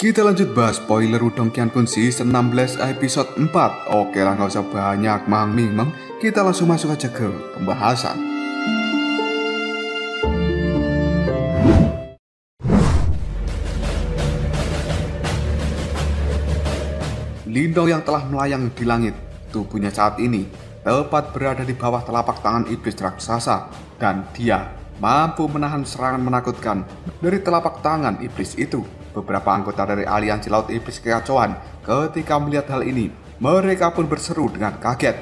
Kita lanjut bahas spoiler Udong Qiankun season 16 episode 4. Oke lah, gak usah banyak mang-ming. Kita langsung masuk aja ke pembahasan. Lindong yang telah melayang di langit, tubuhnya saat ini tepat berada di bawah telapak tangan iblis raksasa, dan dia mampu menahan serangan menakutkan dari telapak tangan iblis itu. Beberapa anggota dari aliansi Laut Iblis Kekacauan ketika melihat hal ini, mereka pun berseru dengan kaget.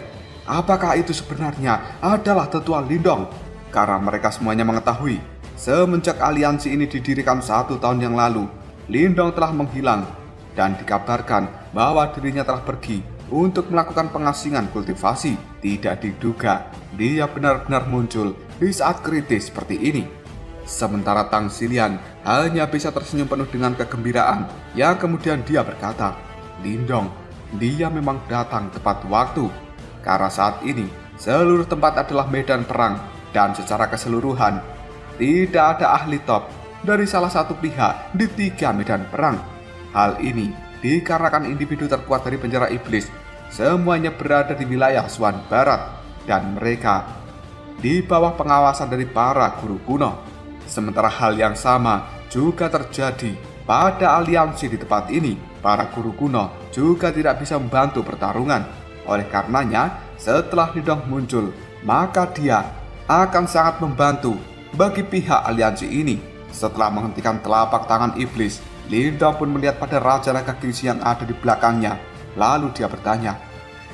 Apakah itu sebenarnya adalah tetua Lindong? Karena mereka semuanya mengetahui, semenjak aliansi ini didirikan 1 tahun yang lalu, Lindong telah menghilang dan dikabarkan bahwa dirinya telah pergi untuk melakukan pengasingan kultivasi. Tidak diduga, dia benar-benar muncul di saat kritis seperti ini. Sementara Tang Xilian hanya bisa tersenyum penuh dengan kegembiraan, yang kemudian dia berkata, Lindong, dia memang datang tepat waktu. Karena saat ini, seluruh tempat adalah medan perang, dan secara keseluruhan, tidak ada ahli top dari salah satu pihak di 3 medan perang. Hal ini dikarenakan individu terkuat dari penjara iblis, semuanya berada di wilayah Xuan Barat, dan mereka di bawah pengawasan dari para guru kuno. Sementara hal yang sama juga terjadi pada aliansi di tempat ini. Para guru kuno juga tidak bisa membantu pertarungan. Oleh karenanya, setelah Lindong muncul, maka dia akan sangat membantu bagi pihak aliansi ini. Setelah menghentikan telapak tangan iblis, Lindong pun melihat pada Raja Naga Kingxi yang ada di belakangnya. Lalu dia bertanya,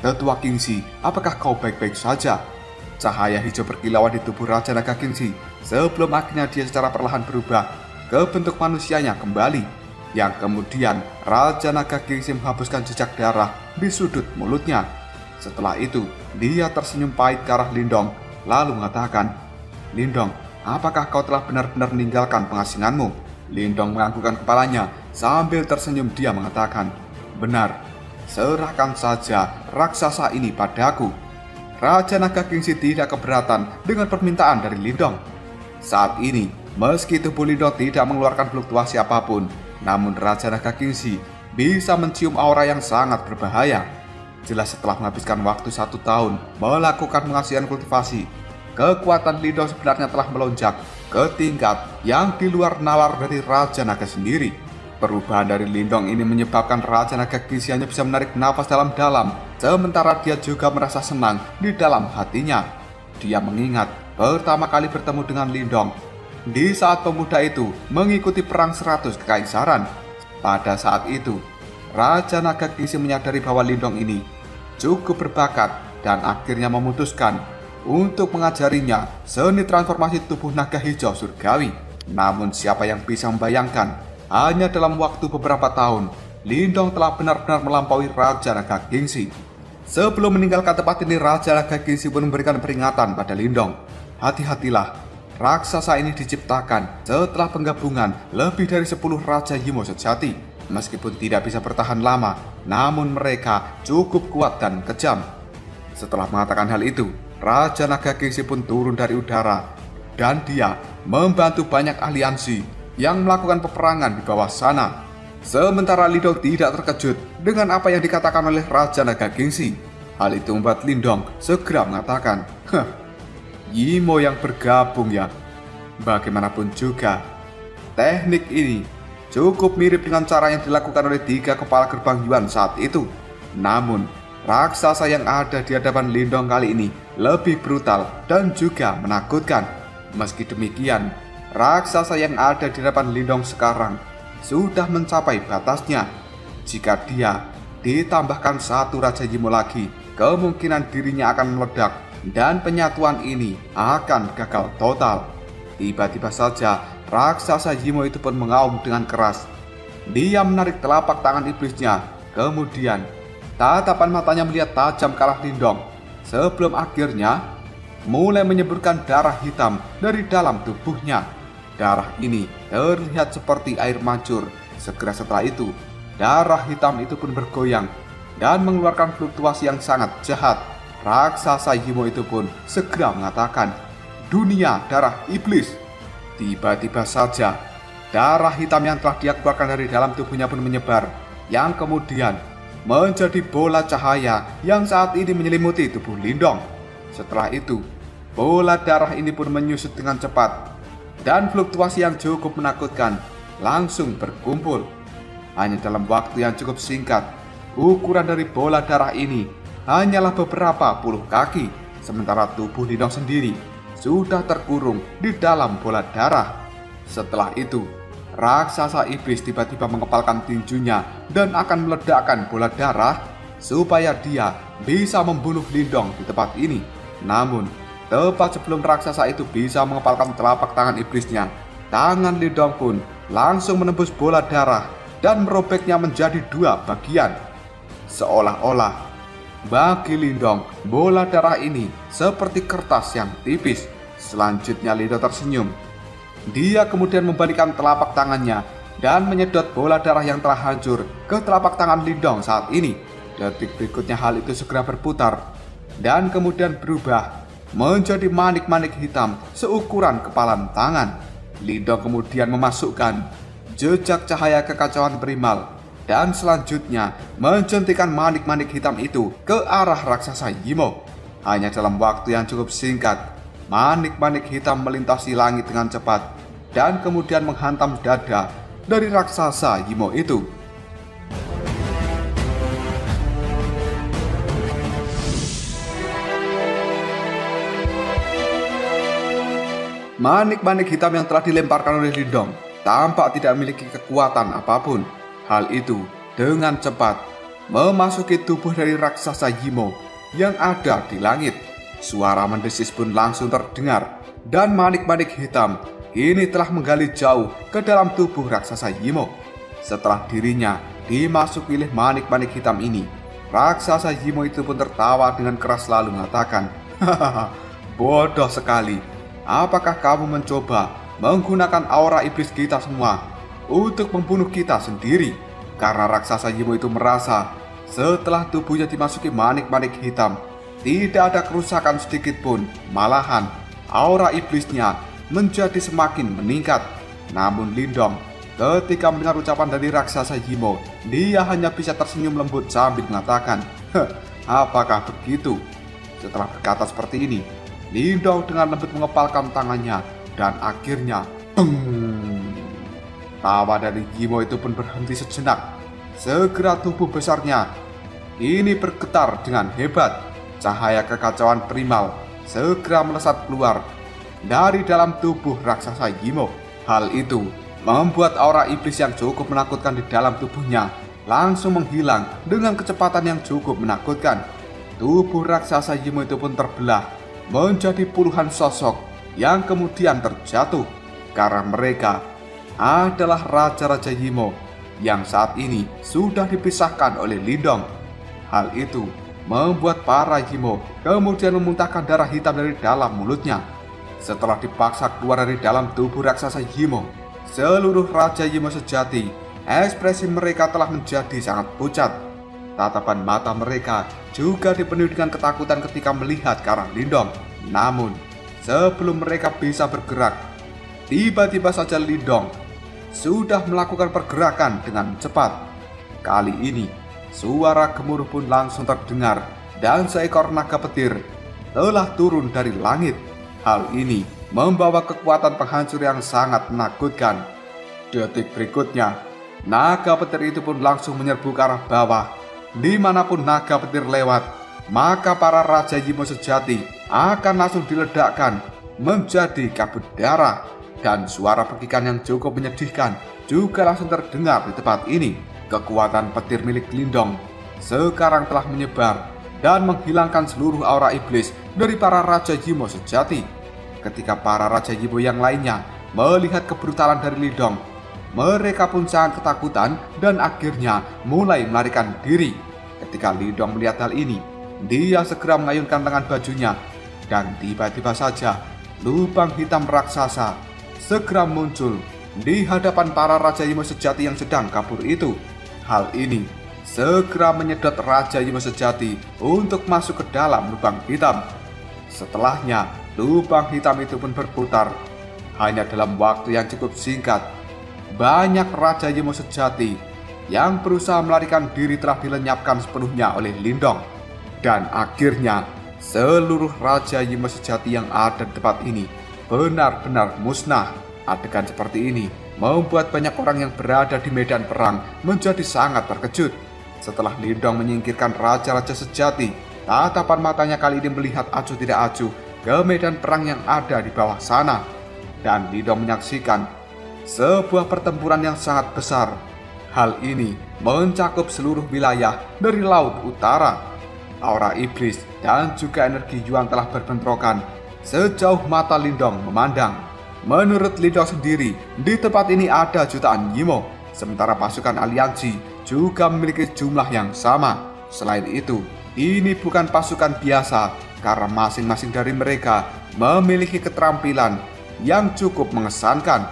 Tetua Kingxi, apakah kau baik-baik saja? Cahaya hijau berkilauan di tubuh Raja Naga Kingxi sebelum akhirnya dia secara perlahan berubah ke bentuk manusianya kembali. Yang kemudian Raja Naga Kingxi menghapuskan jejak darah di sudut mulutnya. Setelah itu dia tersenyum pahit ke arah Lindong lalu mengatakan, Lindong, apakah kau telah benar-benar meninggalkan pengasinganmu? Lindong menganggukkan kepalanya sambil tersenyum. Dia mengatakan, benar, serahkan saja raksasa ini padaku. Raja Naga Kingxi tidak keberatan dengan permintaan dari Lindong. Saat ini, meski tubuh Lindong tidak mengeluarkan fluktuasi apapun, namun Raja Naga Kingxi bisa mencium aura yang sangat berbahaya. Jelas setelah menghabiskan waktu 1 tahun melakukan pengasihan kultivasi, kekuatan Lindong sebenarnya telah melonjak ke tingkat yang di luar nalar dari Raja Naga sendiri. Perubahan dari Lindong ini menyebabkan Raja Naga Kingxi hanya bisa menarik nafas dalam-dalam, sementara dia juga merasa senang di dalam hatinya. Dia mengingat pertama kali bertemu dengan Lindong di saat pemuda itu mengikuti perang 100 kekaisaran. Pada saat itu, Raja Naga Kingxi menyadari bahwa Lindong ini cukup berbakat dan akhirnya memutuskan untuk mengajarinya seni transformasi tubuh naga hijau surgawi. Namun siapa yang bisa membayangkan, hanya dalam waktu beberapa tahun, Lindong telah benar-benar melampaui Raja Naga Kingxi. Sebelum meninggalkan tempat ini, Raja Naga Kingxi pun memberikan peringatan pada Lindong. Hati-hatilah, raksasa ini diciptakan setelah penggabungan lebih dari 10 Raja Yimo sejati. Meskipun tidak bisa bertahan lama, namun mereka cukup kuat dan kejam. Setelah mengatakan hal itu, Raja Naga Kingxi pun turun dari udara, dan dia membantu banyak aliansi yang melakukan peperangan di bawah sana. Sementara Lindong tidak terkejut dengan apa yang dikatakan oleh Raja Naga Kingxi. Hal itu membuat Lindong segera mengatakan, Yimo yang bergabung ya. Bagaimanapun juga, teknik ini cukup mirip dengan cara yang dilakukan oleh 3 kepala gerbang Yuan saat itu. Namun, raksasa yang ada di hadapan Lindong kali ini lebih brutal dan juga menakutkan. Meski demikian, raksasa yang ada di hadapan Lindong sekarang sudah mencapai batasnya. Jika dia ditambahkan 1 Raja Yimo lagi, kemungkinan dirinya akan meledak dan penyatuan ini akan gagal total. Tiba-tiba saja raksasa Yimo itu pun mengaum dengan keras. Dia menarik telapak tangan iblisnya, kemudian tatapan matanya melihat tajam ke arah Lindong, sebelum akhirnya mulai menyemburkan darah hitam dari dalam tubuhnya. Darah ini terlihat seperti air mancur. Segera setelah itu, darah hitam itu pun bergoyang dan mengeluarkan fluktuasi yang sangat jahat. Raksasa Yimo itu pun segera mengatakan, dunia darah iblis. Tiba-tiba saja, Darah hitam yang telah dia keluarkan dari dalam tubuhnya pun menyebar, yang kemudian menjadi bola cahaya yang saat ini menyelimuti tubuh Lindong. Setelah itu, bola darah ini pun menyusut dengan cepat, dan fluktuasi yang cukup menakutkan langsung berkumpul. Hanya dalam waktu yang cukup singkat, ukuran dari bola darah ini hanyalah beberapa puluh kaki, sementara tubuh Lindong sendiri sudah terkurung di dalam bola darah. Setelah itu, raksasa iblis tiba-tiba mengepalkan tinjunya dan akan meledakkan bola darah supaya dia bisa membunuh Lindong di tempat ini. Namun, tepat sebelum raksasa itu bisa mengepalkan telapak tangan iblisnya, tangan Lindong pun langsung menembus bola darah dan merobeknya menjadi dua bagian. Seolah-olah bagi Lindong, bola darah ini seperti kertas yang tipis. Selanjutnya Lindong tersenyum. Dia kemudian membalikkan telapak tangannya dan menyedot bola darah yang telah hancur ke telapak tangan Lindong saat ini. Detik berikutnya hal itu segera berputar dan kemudian berubah menjadi manik-manik hitam seukuran kepalan tangan. Lindong kemudian memasukkan jejak cahaya kekacauan primal dan selanjutnya menjentikan manik-manik hitam itu ke arah raksasa Yimo. Hanya dalam waktu yang cukup singkat, manik-manik hitam melintasi langit dengan cepat dan kemudian menghantam dada dari raksasa Yimo itu. Manik-manik hitam yang telah dilemparkan oleh Lindong tampak tidak memiliki kekuatan apapun. Hal itu dengan cepat memasuki tubuh dari raksasa Yimo yang ada di langit. Suara mendesis pun langsung terdengar, dan manik-manik hitam kini telah menggali jauh ke dalam tubuh raksasa Yimo. Setelah dirinya dimasuki oleh manik-manik hitam ini, raksasa Yimo itu pun tertawa dengan keras lalu mengatakan, "Hahaha, bodoh sekali. Apakah kamu mencoba menggunakan aura iblis kita semua untuk membunuh kita sendiri?" Karena raksasa Yimo itu merasa setelah tubuhnya dimasuki manik-manik hitam, tidak ada kerusakan sedikit pun, malahan aura iblisnya menjadi semakin meningkat. Namun Lindong, ketika mendengar ucapan dari raksasa Yimo, dia hanya bisa tersenyum lembut sambil mengatakan, "Apakah begitu?" Setelah berkata seperti ini, Lindong dengan lembut mengepalkan tangannya dan akhirnya, tawa dari Yimo itu pun berhenti sejenak. Segera tubuh besarnya ini bergetar dengan hebat. Cahaya kekacauan primal segera melesat keluar dari dalam tubuh raksasa Yimo. Hal itu membuat aura iblis yang cukup menakutkan di dalam tubuhnya langsung menghilang dengan kecepatan yang cukup menakutkan. Tubuh raksasa Yimo itu pun terbelah menjadi puluhan sosok yang kemudian terjatuh, karena mereka adalah raja-raja Yimo yang saat ini sudah dipisahkan oleh Lindong. Hal itu membuat para Yimo kemudian memuntahkan darah hitam dari dalam mulutnya. Setelah dipaksa keluar dari dalam tubuh raksasa Yimo, seluruh raja Yimo sejati, ekspresi mereka telah menjadi sangat pucat. Tatapan mata mereka juga dipenuhi dengan ketakutan ketika melihat ke arah Lindong. Namun, sebelum mereka bisa bergerak, tiba-tiba saja Lindong sudah melakukan pergerakan dengan cepat. Kali ini, suara gemuruh pun langsung terdengar dan seekor naga petir telah turun dari langit. Hal ini membawa kekuatan penghancur yang sangat menakutkan. Detik berikutnya, naga petir itu pun langsung menyerbu ke arah bawah. Dimanapun naga petir lewat, maka para raja Yimo sejati akan langsung diledakkan menjadi kabut darah. Dan suara percikan yang cukup menyedihkan juga langsung terdengar di tempat ini. Kekuatan petir milik Lindong sekarang telah menyebar dan menghilangkan seluruh aura iblis dari para raja Yimo sejati. Ketika para raja Yimo yang lainnya melihat kebrutalan dari Lindong, mereka pun sangat ketakutan dan akhirnya mulai melarikan diri. Ketika Lindong melihat hal ini, dia segera mengayunkan lengan bajunya dan tiba-tiba saja lubang hitam raksasa segera muncul di hadapan para raja Yimo sejati yang sedang kabur itu. Hal ini segera menyedot raja Yimo sejati untuk masuk ke dalam lubang hitam. Setelahnya, lubang hitam itu pun berputar. Hanya dalam waktu yang cukup singkat, banyak Raja Yimo sejati yang berusaha melarikan diri telah dilenyapkan sepenuhnya oleh Lindong. Dan akhirnya seluruh Raja Yimo sejati yang ada di tempat ini benar-benar musnah. Adegan seperti ini membuat banyak orang yang berada di medan perang menjadi sangat terkejut. Setelah Lindong menyingkirkan raja-raja sejati, tatapan matanya kali ini melihat acuh tidak acuh ke medan perang yang ada di bawah sana. Dan Lindong menyaksikan sebuah pertempuran yang sangat besar. Hal ini mencakup seluruh wilayah dari laut utara. Aura iblis dan juga energi Yuan telah berbentrokan sejauh mata Lindong memandang. Menurut Lindong sendiri, di tempat ini ada jutaan Yimo, sementara pasukan aliansi juga memiliki jumlah yang sama. Selain itu, ini bukan pasukan biasa karena masing-masing dari mereka memiliki keterampilan yang cukup mengesankan.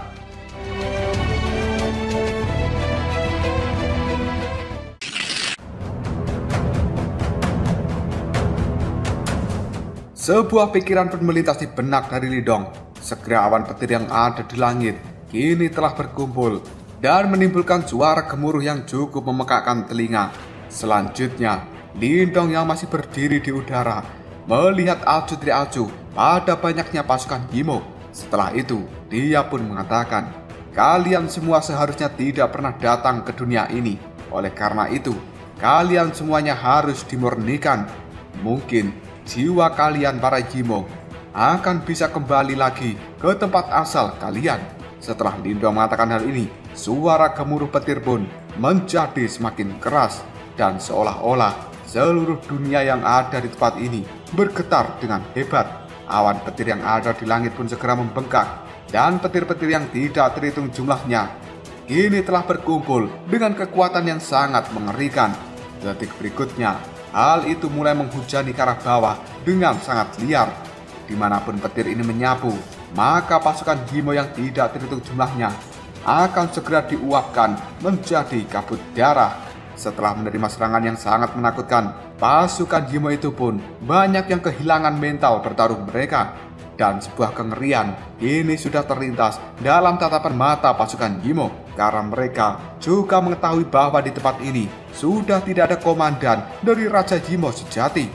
Sebuah pikiran pun melintas di benak dari Lindong. Segera awan petir yang ada di langit kini telah berkumpul dan menimbulkan suara gemuruh yang cukup memekakkan telinga. Selanjutnya, Lindong yang masih berdiri di udara melihat acuh tidak acuh pada banyaknya pasukan Yimo. Setelah itu, dia pun mengatakan, "Kalian semua seharusnya tidak pernah datang ke dunia ini. Oleh karena itu, kalian semuanya harus dimurnikan. Mungkin jiwa kalian para Yimo akan bisa kembali lagi ke tempat asal kalian." Setelah Lindong mengatakan hal ini, suara gemuruh petir pun menjadi semakin keras dan seolah-olah seluruh dunia yang ada di tempat ini bergetar dengan hebat. Awan petir yang ada di langit pun segera membengkak dan petir-petir yang tidak terhitung jumlahnya kini telah berkumpul dengan kekuatan yang sangat mengerikan. Detik berikutnya, hal itu mulai menghujani ke arah bawah dengan sangat liar. Dimanapun petir ini menyapu, maka pasukan Yimo yang tidak terhitung jumlahnya akan segera diuapkan menjadi kabut darah. Setelah menerima serangan yang sangat menakutkan, pasukan Yimo itu pun banyak yang kehilangan mental bertarung mereka. Dan sebuah kengerian ini sudah terlintas dalam tatapan mata pasukan Yimo, karena mereka juga mengetahui bahwa di tempat ini sudah tidak ada komandan dari Raja Yimo sejati.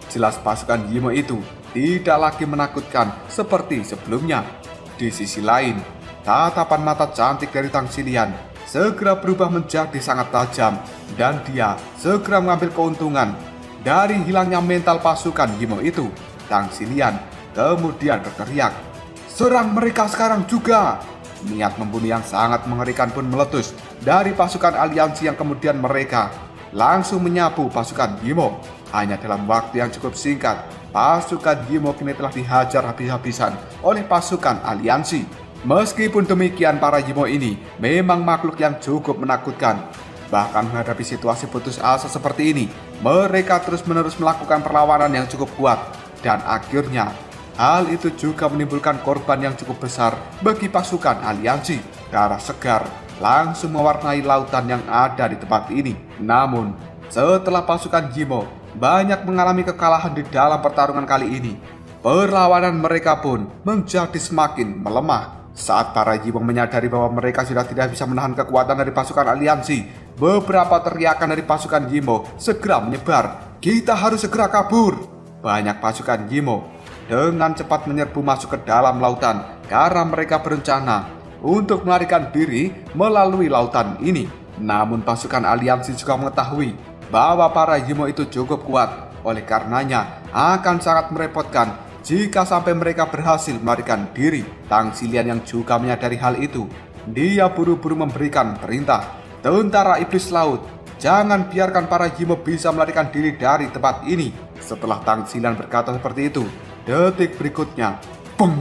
Jelas pasukan Yimo itu tidak lagi menakutkan seperti sebelumnya. Di sisi lain, tatapan mata cantik dari Tang Xilian segera berubah menjadi sangat tajam dan dia segera mengambil keuntungan dari hilangnya mental pasukan Yimo itu. Tang Xilian kemudian berteriak, "Serang mereka sekarang juga!" Niat membunuh yang sangat mengerikan pun meletus dari pasukan aliansi yang kemudian mereka langsung menyapu pasukan Yimo. Hanya dalam waktu yang cukup singkat, pasukan Yimo kini telah dihajar habis-habisan oleh pasukan aliansi. Meskipun demikian, para Yimo ini memang makhluk yang cukup menakutkan. Bahkan menghadapi situasi putus asa seperti ini, mereka terus-menerus melakukan perlawanan yang cukup kuat. Dan akhirnya, hal itu juga menimbulkan korban yang cukup besar bagi pasukan aliansi. Darah segar langsung mewarnai lautan yang ada di tempat ini. Namun, setelah pasukan Yimo banyak mengalami kekalahan di dalam pertarungan kali ini, perlawanan mereka pun menjadi semakin melemah. Saat para Yimo menyadari bahwa mereka sudah tidak bisa menahan kekuatan dari pasukan aliansi, beberapa teriakan dari pasukan Yimo segera menyebar, "Kita harus segera kabur!" Banyak pasukan Yimo dengan cepat menyerbu masuk ke dalam lautan karena mereka berencana untuk melarikan diri melalui lautan ini. Namun pasukan aliansi juga mengetahui bahwa para Yimo itu cukup kuat. Oleh karenanya akan sangat merepotkan jika sampai mereka berhasil melarikan diri. Tang Xilian yang juga menyadari hal itu, dia buru-buru memberikan perintah, "Tentara iblis laut, jangan biarkan para Yimo bisa melarikan diri dari tempat ini." Setelah Tang Xilian berkata seperti itu, detik berikutnya, pung!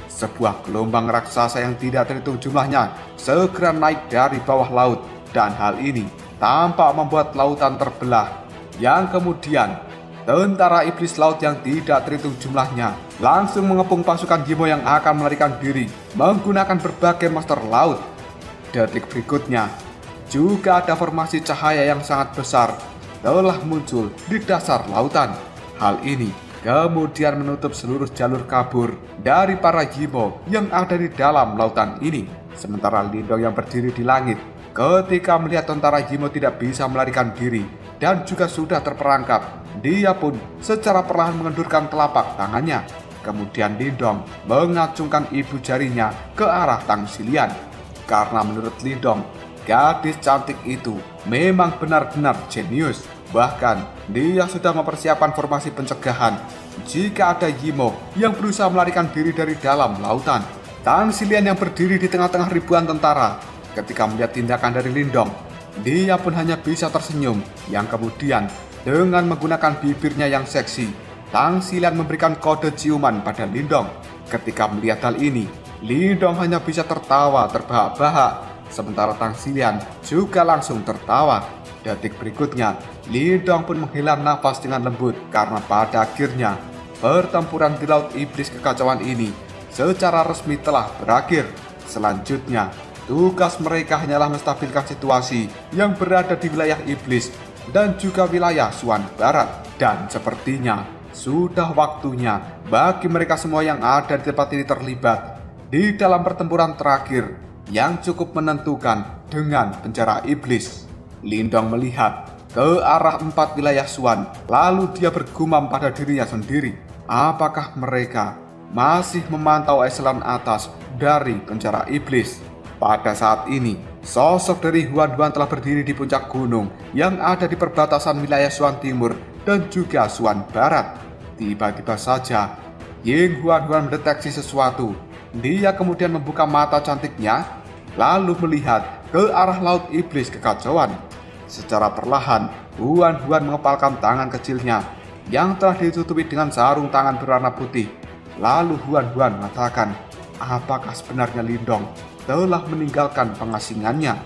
Sebuah gelombang raksasa yang tidak terhitung jumlahnya segera naik dari bawah laut, dan hal ini tampak membuat lautan terbelah. Yang kemudian, tentara iblis laut yang tidak terhitung jumlahnya langsung mengepung pasukan Yimo yang akan melarikan diri menggunakan berbagai monster laut. Detik berikutnya, juga ada formasi cahaya yang sangat besar telah muncul di dasar lautan. Hal ini kemudian menutup seluruh jalur kabur dari para Yimo yang ada di dalam lautan ini. Sementara Lindong yang berdiri di langit, ketika melihat tentara Yimo tidak bisa melarikan diri dan juga sudah terperangkap, dia pun secara perlahan mengendurkan telapak tangannya. Kemudian Lindong mengacungkan ibu jarinya ke arah Tang Xilian. Karena menurut Lindong, gadis cantik itu memang benar-benar jenius. Bahkan dia sudah mempersiapkan formasi pencegahan jika ada Yimo yang berusaha melarikan diri dari dalam lautan. Tang Xilian yang berdiri di tengah-tengah ribuan tentara, ketika melihat tindakan dari Lindong, dia pun hanya bisa tersenyum, yang kemudian dengan menggunakan bibirnya yang seksi, Tang Xilian memberikan kode ciuman pada Lindong. Ketika melihat hal ini, Lindong hanya bisa tertawa terbahak-bahak, sementara Tang Xilian juga langsung tertawa. Detik berikutnya, Lindong pun menghela nafas dengan lembut karena pada akhirnya pertempuran di Laut Iblis Kekacauan ini secara resmi telah berakhir. Selanjutnya, tugas mereka hanyalah menstabilkan situasi yang berada di wilayah Iblis dan juga wilayah Xuan Barat. Dan sepertinya sudah waktunya bagi mereka semua yang ada di tempat ini terlibat di dalam pertempuran terakhir yang cukup menentukan dengan penjara iblis. Lindong melihat ke arah 4 wilayah Xuan, lalu dia bergumam pada dirinya sendiri. Apakah mereka masih memantau eselon atas dari penjara iblis? Pada saat ini, sosok dari Huan Huan telah berdiri di puncak gunung yang ada di perbatasan wilayah Xuan Timur dan juga Xuan Barat. Tiba-tiba saja, Ying Huan Huan mendeteksi sesuatu. Dia kemudian membuka mata cantiknya, lalu melihat ke arah Laut Iblis Kekacauan. Secara perlahan, Huan Huan mengepalkan tangan kecilnya yang telah ditutupi dengan sarung tangan berwarna putih. Lalu Huan Huan mengatakan, apakah sebenarnya Lindong telah meninggalkan pengasingannya?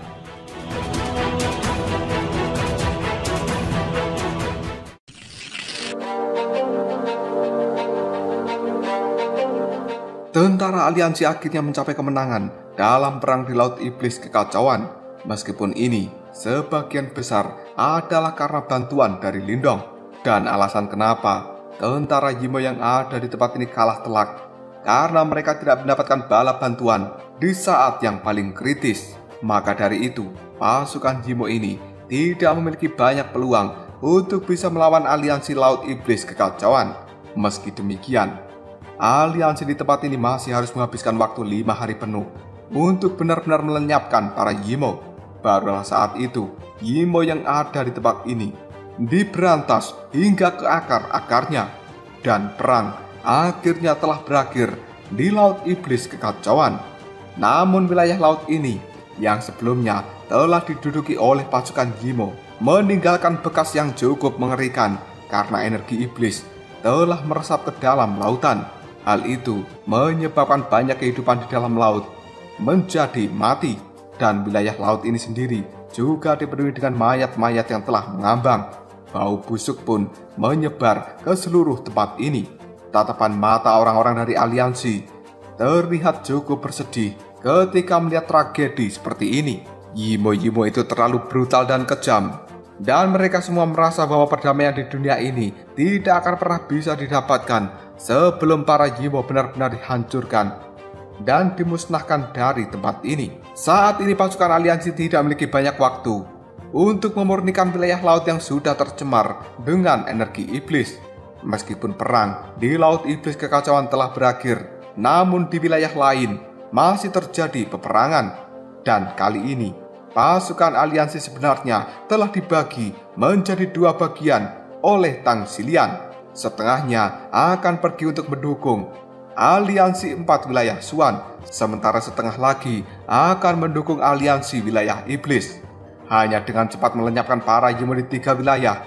Tentara aliansi akhirnya mencapai kemenangan dalam perang di Laut Iblis Kekacauan. Meskipun ini sebagian besar adalah karena bantuan dari Lindong. Dan alasan kenapa tentara Yimo yang ada di tempat ini kalah telak, karena mereka tidak mendapatkan bala bantuan di saat yang paling kritis. Maka dari itu, pasukan Yimo ini tidak memiliki banyak peluang untuk bisa melawan aliansi Laut Iblis Kekacauan. Meski demikian, aliansi di tempat ini masih harus menghabiskan waktu 5 hari penuh untuk benar-benar melenyapkan para Yimo. Barulah saat itu, Yimo yang ada di tempat ini diberantas hingga ke akar-akarnya, dan perang akhirnya telah berakhir di Laut Iblis Kekacauan. Namun wilayah laut ini yang sebelumnya telah diduduki oleh pasukan Yimo meninggalkan bekas yang cukup mengerikan karena energi iblis telah meresap ke dalam lautan. Hal itu menyebabkan banyak kehidupan di dalam laut menjadi mati, dan wilayah laut ini sendiri juga dipenuhi dengan mayat-mayat yang telah mengambang. Bau busuk pun menyebar ke seluruh tempat ini. Tatapan mata orang-orang dari aliansi terlihat cukup bersedih ketika melihat tragedi seperti ini. Yimo-Yimo itu terlalu brutal dan kejam, dan mereka semua merasa bahwa perdamaian di dunia ini tidak akan pernah bisa didapatkan sebelum para Yimo benar-benar dihancurkan dan dimusnahkan dari tempat ini. Saat ini pasukan aliansi tidak memiliki banyak waktu untuk memurnikan wilayah laut yang sudah tercemar dengan energi iblis. Meskipun perang di Laut Iblis Kekacauan telah berakhir, namun di wilayah lain masih terjadi peperangan. Dan kali ini, pasukan aliansi sebenarnya telah dibagi menjadi 2 bagian oleh Tang Xilian. Setengahnya akan pergi untuk mendukung aliansi 4 wilayah Xuan, sementara setengah lagi akan mendukung aliansi wilayah iblis. Hanya dengan cepat melenyapkan para Yimo di 3 wilayah,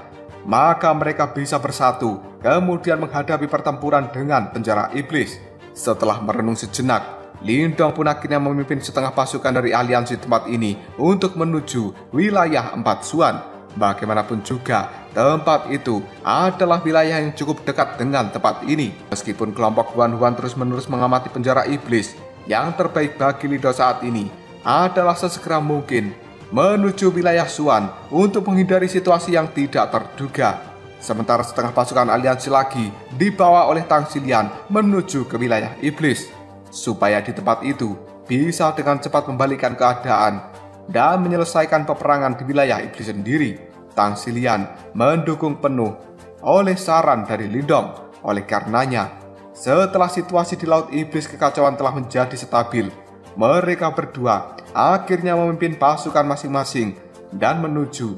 maka mereka bisa bersatu kemudian menghadapi pertempuran dengan penjara iblis. Setelah merenung sejenak, Lindong pun akhirnya memimpin setengah pasukan dari aliansi tempat ini untuk menuju wilayah 4 Xuan. Bagaimanapun juga, tempat itu adalah wilayah yang cukup dekat dengan tempat ini. Meskipun kelompok Huan Huan terus-menerus mengamati penjara iblis, yang terbaik bagi Lindong saat ini adalah sesegera mungkin menuju wilayah Xuan untuk menghindari situasi yang tidak terduga. Sementara setengah pasukan aliansi lagi dibawa oleh Tang Xilian menuju ke wilayah iblis, supaya di tempat itu bisa dengan cepat membalikan keadaan dan menyelesaikan peperangan di wilayah iblis sendiri. Tang Xilian mendukung penuh oleh saran dari Lindong. Oleh karenanya, setelah situasi di Laut Iblis Kekacauan telah menjadi stabil, mereka berdua akhirnya memimpin pasukan masing-masing dan menuju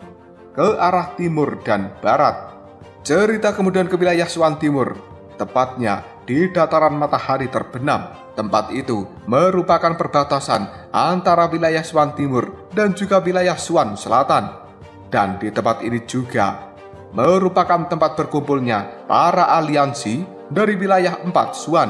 ke arah timur dan barat. Cerita kemudian ke wilayah Xuan Timur, tepatnya di dataran matahari terbenam. Tempat itu merupakan perbatasan antara wilayah Xuan Timur dan juga wilayah Xuan Selatan. Dan di tempat ini juga merupakan tempat berkumpulnya para aliansi dari wilayah 4 Xuan.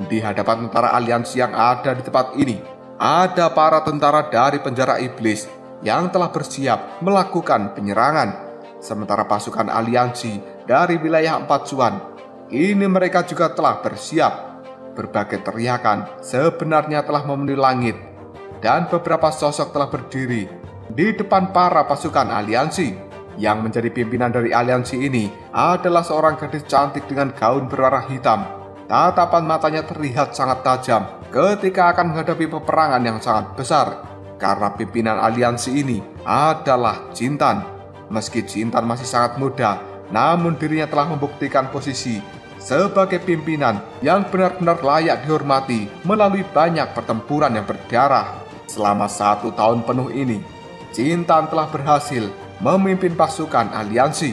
Di hadapan tentara aliansi yang ada di tempat ini, ada para tentara dari penjara iblis yang telah bersiap melakukan penyerangan. Sementara pasukan aliansi dari wilayah 4 Xuan, ini mereka juga telah bersiap. Berbagai teriakan sebenarnya telah memenuhi langit, dan beberapa sosok telah berdiri di depan para pasukan aliansi. Yang menjadi pimpinan dari aliansi ini adalah seorang gadis cantik dengan gaun berwarna hitam. Tatapan matanya terlihat sangat tajam ketika akan menghadapi peperangan yang sangat besar. Karena pimpinan aliansi ini adalah Jintan. Meski Jintan masih sangat muda, namun dirinya telah membuktikan posisi sebagai pimpinan yang benar-benar layak dihormati melalui banyak pertempuran yang berdarah. Selama 1 tahun penuh ini, Jintan telah berhasil memimpin pasukan aliansi.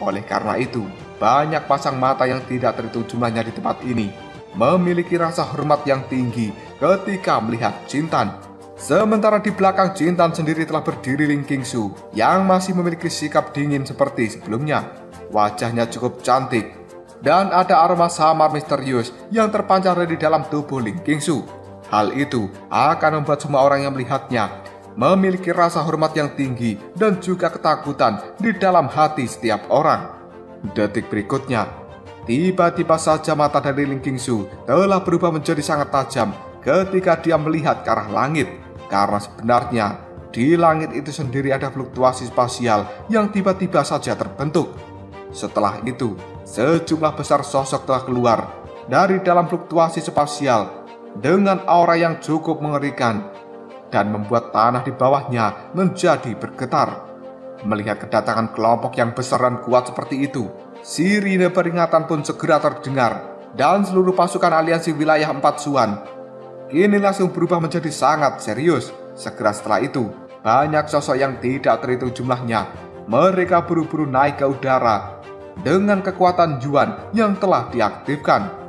Oleh karena itu, banyak pasang mata yang tidak terhitung jumlahnya di tempat ini memiliki rasa hormat yang tinggi ketika melihat Jintan. Sementara di belakang Jintan sendiri telah berdiri Ling Qingsu yang masih memiliki sikap dingin seperti sebelumnya. Wajahnya cukup cantik dan ada aroma samar misterius yang terpancar dari dalam tubuh Ling Qingsu. Hal itu akan membuat semua orang yang melihatnya memiliki rasa hormat yang tinggi dan juga ketakutan di dalam hati setiap orang. Detik berikutnya, tiba-tiba saja mata dari Ling Qingsu telah berubah menjadi sangat tajam ketika dia melihat ke arah langit. Karena sebenarnya di langit itu sendiri ada fluktuasi spasial yang tiba-tiba saja terbentuk. Setelah itu, sejumlah besar sosok telah keluar dari dalam fluktuasi spasial dengan aura yang cukup mengerikan dan membuat tanah di bawahnya menjadi bergetar. Melihat kedatangan kelompok yang besar dan kuat seperti itu, sirine peringatan pun segera terdengar dan seluruh pasukan aliansi wilayah 4 Xuan kini langsung berubah menjadi sangat serius. Segera setelah itu, banyak sosok yang tidak terhitung jumlahnya, mereka buru-buru naik ke udara dengan kekuatan Yuan yang telah diaktifkan.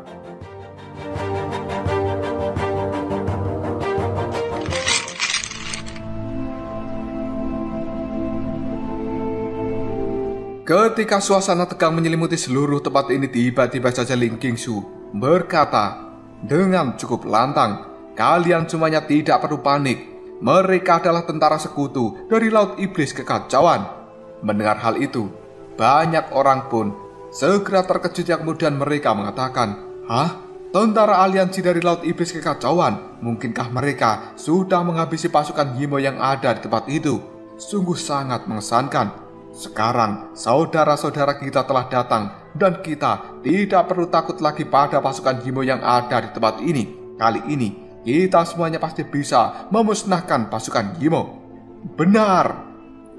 Ketika suasana tegang menyelimuti seluruh tempat ini, tiba-tiba saja Ling Qingsu berkata dengan cukup lantang, "Kalian semuanya tidak perlu panik. Mereka adalah tentara sekutu dari Laut Iblis Kekacauan." Mendengar hal itu, banyak orang pun segera terkejut yang kemudian mereka mengatakan, "Hah? Tentara aliansi dari Laut Iblis Kekacauan? Mungkinkah mereka sudah menghabisi pasukan Yimo yang ada di tempat itu? Sungguh sangat mengesankan. Sekarang saudara-saudara kita telah datang dan kita tidak perlu takut lagi pada pasukan Yimo yang ada di tempat ini. Kali ini kita semuanya pasti bisa memusnahkan pasukan Yimo." Benar,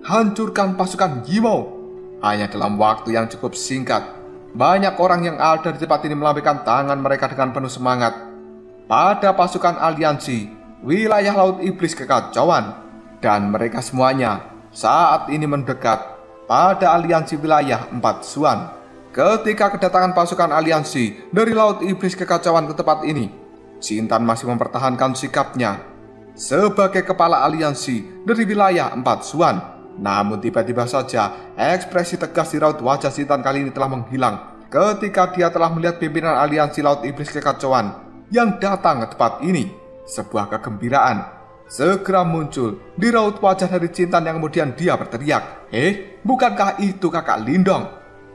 hancurkan pasukan Yimo. Hanya dalam waktu yang cukup singkat, banyak orang yang ada di tempat ini melambaikan tangan mereka dengan penuh semangat pada pasukan aliansi wilayah Laut Iblis Kekacauan. Dan mereka semuanya saat ini mendekat pada aliansi wilayah 4 Xuan. Ketika kedatangan pasukan aliansi dari Laut Iblis Kekacauan ke tempat ini, Jintan masih mempertahankan sikapnya sebagai kepala aliansi dari wilayah 4 Xuan. Namun tiba-tiba saja ekspresi tegas di raut wajah Jintan kali ini telah menghilang ketika dia telah melihat pimpinan aliansi Laut Iblis Kekacauan yang datang ke tempat ini. Sebuah kegembiraan segera muncul di raut wajah dari Jintan yang kemudian dia berteriak, bukankah itu kakak Lindong?"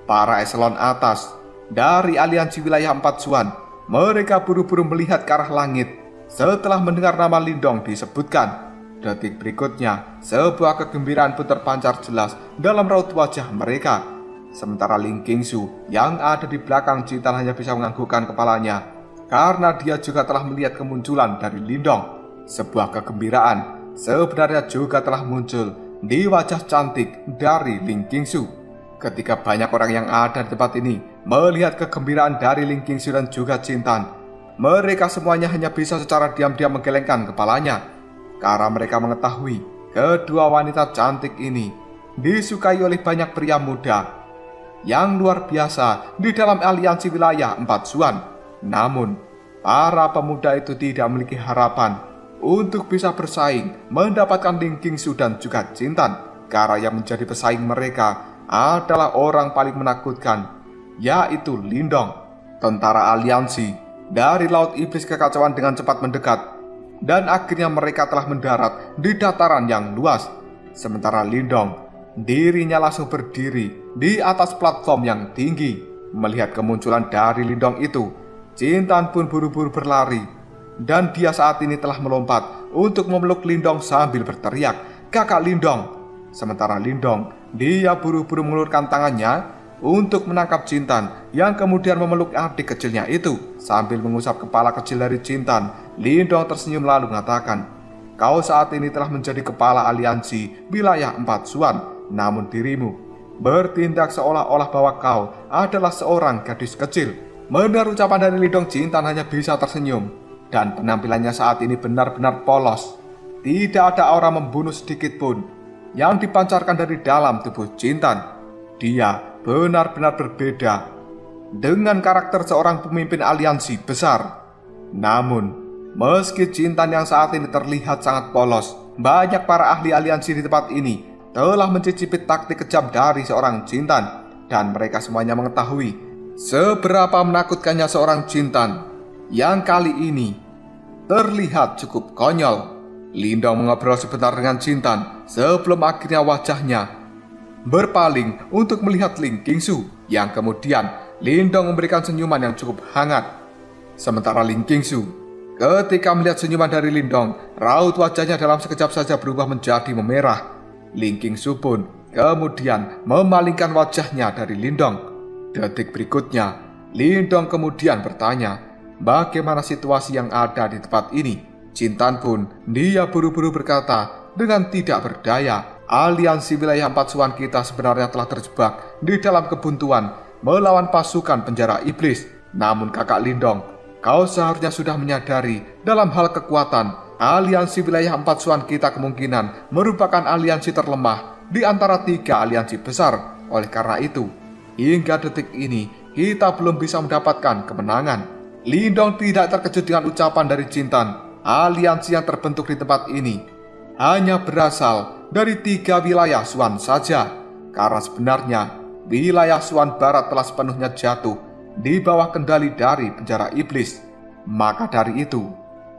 Para eselon atas dari aliansi wilayah 4 Xuan, mereka buru-buru melihat ke arah langit setelah mendengar nama Lindong disebutkan. Detik berikutnya, sebuah kegembiraan pun terpancar jelas dalam raut wajah mereka. Sementara Ling Qingsu yang ada di belakang Jintan hanya bisa menganggukkan kepalanya karena dia juga telah melihat kemunculan dari Lindong. Sebuah kegembiraan sebenarnya juga telah muncul di wajah cantik dari Ling Qingsu. Ketika banyak orang yang ada di tempat ini melihat kegembiraan dari Ling Qingsu dan juga Jintan, mereka semuanya hanya bisa secara diam-diam menggelengkan kepalanya, karena mereka mengetahui kedua wanita cantik ini disukai oleh banyak pria muda yang luar biasa di dalam aliansi wilayah Empat Suan. Namun, para pemuda itu tidak memiliki harapan untuk bisa bersaing mendapatkan Ling Qingsu dan juga Jintan, karena yang menjadi pesaing mereka adalah orang paling menakutkan, yaitu Lindong. Tentara aliansi dari Laut Iblis Kekacauan dengan cepat mendekat, dan akhirnya mereka telah mendarat di dataran yang luas. Sementara Lindong, dirinya langsung berdiri di atas platform yang tinggi. Melihat kemunculan dari Lindong itu, Jintan pun buru-buru berlari, dan dia saat ini telah melompat untuk memeluk Lindong sambil berteriak, "Kakak Lindong!" Sementara Lindong, dia buru-buru mengulurkan tangannya untuk menangkap Jintan yang kemudian memeluk adik kecilnya itu. Sambil mengusap kepala kecil dari Jintan, Lindong tersenyum lalu mengatakan, "Kau saat ini telah menjadi kepala aliansi wilayah Empat Suan, namun dirimu bertindak seolah-olah bahwa kau adalah seorang gadis kecil." Mendengar ucapan dari Lindong, Jintan hanya bisa tersenyum, dan penampilannya saat ini benar-benar polos. Tidak ada aura membunuh sedikit pun yang dipancarkan dari dalam tubuh Jintan. Dia benar-benar berbeda dengan karakter seorang pemimpin aliansi besar. Namun, meski Jintan yang saat ini terlihat sangat polos, banyak para ahli aliansi di tempat ini telah mencicipi taktik kejam dari seorang Jintan, dan mereka semuanya mengetahui seberapa menakutkannya seorang Jintan yang kali ini terlihat cukup konyol. Lindong mengobrol sebentar dengan Jintan sebelum akhirnya wajahnya berpaling untuk melihat Ling Qingsu, yang kemudian Lindong memberikan senyuman yang cukup hangat. Sementara Ling Qingsu, ketika melihat senyuman dari Lindong, raut wajahnya dalam sekejap saja berubah menjadi memerah. Ling Qingsu pun kemudian memalingkan wajahnya dari Lindong. Detik berikutnya, Lindong kemudian bertanya, bagaimana situasi yang ada di tempat ini? Jintan pun, dia buru-buru berkata dengan tidak berdaya, aliansi wilayah Empat Suan kita sebenarnya telah terjebak di dalam kebuntuan melawan pasukan penjara iblis. Namun kakak Lindong, kau seharusnya sudah menyadari dalam hal kekuatan, aliansi wilayah Empat Suan kita kemungkinan merupakan aliansi terlemah di antara 3 aliansi besar. Oleh karena itu, hingga detik ini kita belum bisa mendapatkan kemenangan. Lindong tidak terkejut dengan ucapan dari Jintan. Aliansi yang terbentuk di tempat ini hanya berasal dari 3 wilayah Suan saja, karena sebenarnya wilayah Suan Barat telah sepenuhnya jatuh di bawah kendali dari penjara iblis. Maka dari itu,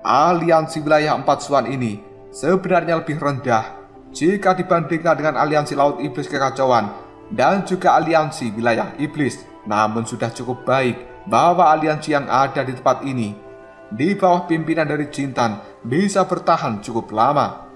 aliansi wilayah Empat Suan ini sebenarnya lebih rendah jika dibandingkan dengan aliansi Laut Iblis Kekacauan dan juga aliansi wilayah iblis. Namun sudah cukup baik bahwa aliansi yang ada di tempat ini di bawah pimpinan dari Jintan bisa bertahan cukup lama.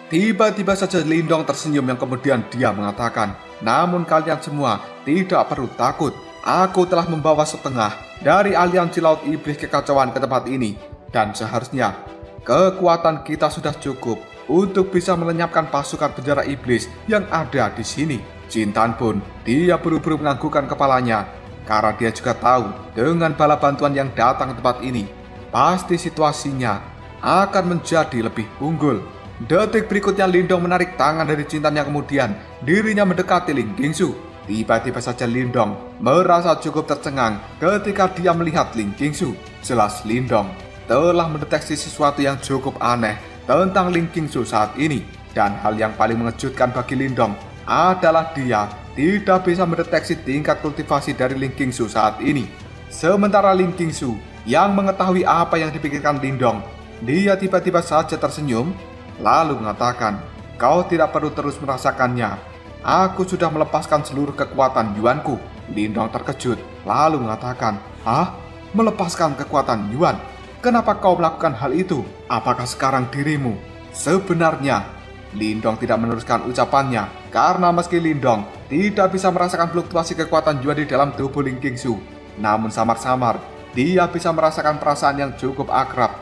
Tiba-tiba saja Lindong tersenyum yang kemudian dia mengatakan, namun kalian semua tidak perlu takut. Aku telah membawa setengah dari aliansi Laut Iblis Kekacauan ke tempat ini, dan seharusnya kekuatan kita sudah cukup untuk bisa melenyapkan pasukan penjara iblis yang ada di sini. Jintan pun, dia buru-buru menganggukkan kepalanya, karena dia juga tahu dengan bala bantuan yang datang ke tempat ini, pasti situasinya akan menjadi lebih unggul. Detik berikutnya Lindong menarik tangan dari Jintan yang kemudian dirinya mendekati Ling Qingsu. Tiba-tiba saja Lindong merasa cukup tercengang ketika dia melihat Ling Qingsu. Jelas Lindong telah mendeteksi sesuatu yang cukup aneh tentang Ling Qingsu saat ini. Dan hal yang paling mengejutkan bagi Lindong adalah dia tidak bisa mendeteksi tingkat kultivasi dari Ling Qingsu saat ini. Sementara Ling Qingsu yang mengetahui apa yang dipikirkan Lindong, dia tiba-tiba saja tersenyum lalu mengatakan, kau tidak perlu terus merasakannya. Aku sudah melepaskan seluruh kekuatan Yuanku. Lindong terkejut lalu mengatakan, hah? Melepaskan kekuatan Yuan? Kenapa kau melakukan hal itu? Apakah sekarang dirimu sebenarnya? Lindong tidak meneruskan ucapannya karena meski Lindong tidak bisa merasakan fluktuasi kekuatan Yuan di dalam tubuh Ling Qingsu. Namun samar-samar, dia bisa merasakan perasaan yang cukup akrab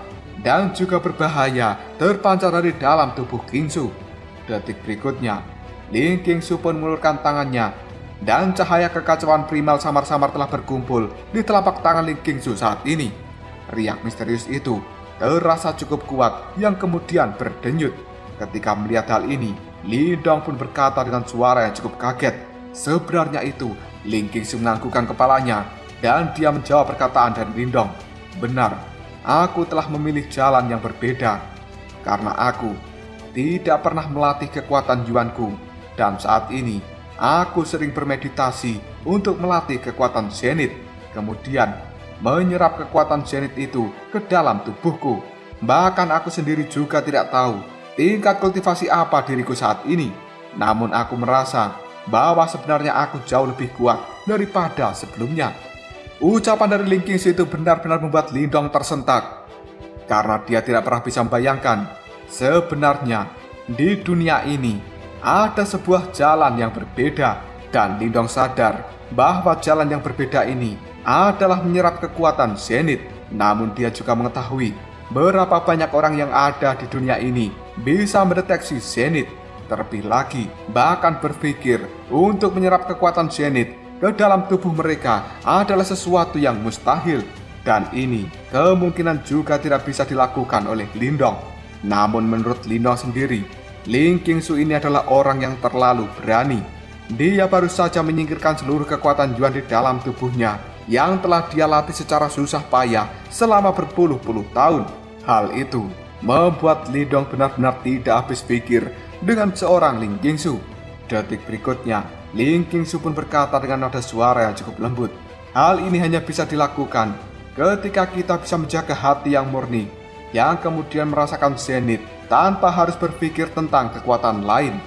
dan juga berbahaya terpancar dari dalam tubuh Qingsu. Detik berikutnya, Ling Qingsu pun mengulurkan tangannya, dan cahaya kekacauan primal samar-samar telah berkumpul di telapak tangan Ling Qingsu saat ini. Riak misterius itu terasa cukup kuat yang kemudian berdenyut. Ketika melihat hal ini, Lindong pun berkata dengan suara yang cukup kaget. Sebenarnya itu, Ling Qingsu menganggukkan kepalanya dan dia menjawab perkataan dari Lindong. Benar, aku telah memilih jalan yang berbeda. Karena aku tidak pernah melatih kekuatan Yuanku, dan saat ini aku sering bermeditasi untuk melatih kekuatan Zenith, kemudian menyerap kekuatan Zenith itu ke dalam tubuhku. Bahkan aku sendiri juga tidak tahu tingkat kultivasi apa diriku saat ini. Namun aku merasa bahwa sebenarnya aku jauh lebih kuat daripada sebelumnya. Ucapan dari Ling Qingsu itu benar-benar membuat Lindong tersentak. Karena dia tidak pernah bisa membayangkan, sebenarnya di dunia ini ada sebuah jalan yang berbeda. Dan Lindong sadar bahwa jalan yang berbeda ini adalah menyerap kekuatan Zenith. Namun dia juga mengetahui berapa banyak orang yang ada di dunia ini bisa mendeteksi Zenith. Terlebih lagi, bahkan berpikir untuk menyerap kekuatan Zenith ke dalam tubuh mereka adalah sesuatu yang mustahil. Dan ini kemungkinan juga tidak bisa dilakukan oleh Lindong. Namun menurut Lindong sendiri, Ling Qingsu ini adalah orang yang terlalu berani. Dia baru saja menyingkirkan seluruh kekuatan Yuan di dalam tubuhnya yang telah dia latih secara susah payah selama berpuluh-puluh tahun. Hal itu membuat Lindong benar-benar tidak habis pikir dengan seorang Ling Qingsu. Detik berikutnya, Ling Qingsu pun berkata dengan nada suara yang cukup lembut. Hal ini hanya bisa dilakukan ketika kita bisa menjaga hati yang murni, yang kemudian merasakan Zenith tanpa harus berpikir tentang kekuatan lain.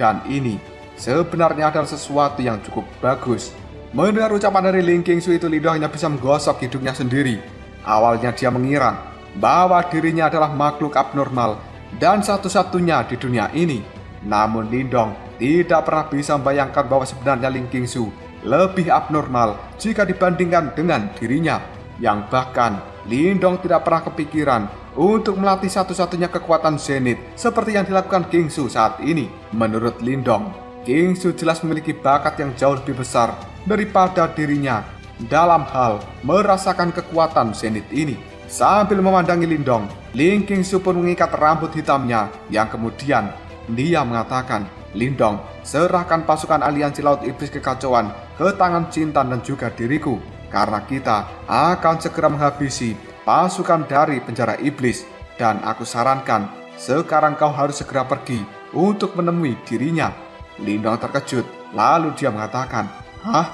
Dan ini sebenarnya adalah sesuatu yang cukup bagus. Mendengar ucapan dari Ling Qingsu itu, Lindong hanya bisa menggosok hidungnya sendiri. Awalnya dia mengira bahwa dirinya adalah makhluk abnormal dan satu-satunya di dunia ini. Namun Lindong tidak pernah bisa membayangkan bahwa sebenarnya Ling Qingsu lebih abnormal jika dibandingkan dengan dirinya. Yang bahkan Lindong tidak pernah kepikiran untuk melatih satu-satunya kekuatan Zenith seperti yang dilakukan Qingsu saat ini. Menurut Lindong, Qingsu jelas memiliki bakat yang jauh lebih besar daripada dirinya dalam hal merasakan kekuatan Zenith ini. Sambil memandangi Lindong, Ling Qingsu pun mengikat rambut hitamnya yang kemudian dia mengatakan, Lindong, serahkan pasukan aliansi Laut Iblis Kekacauan ke tangan Cinta dan juga diriku, karena kita akan segera menghabisi pasukan dari penjara iblis. Dan aku sarankan, sekarang kau harus segera pergi untuk menemui dirinya. Lindong terkejut, lalu dia mengatakan, hah?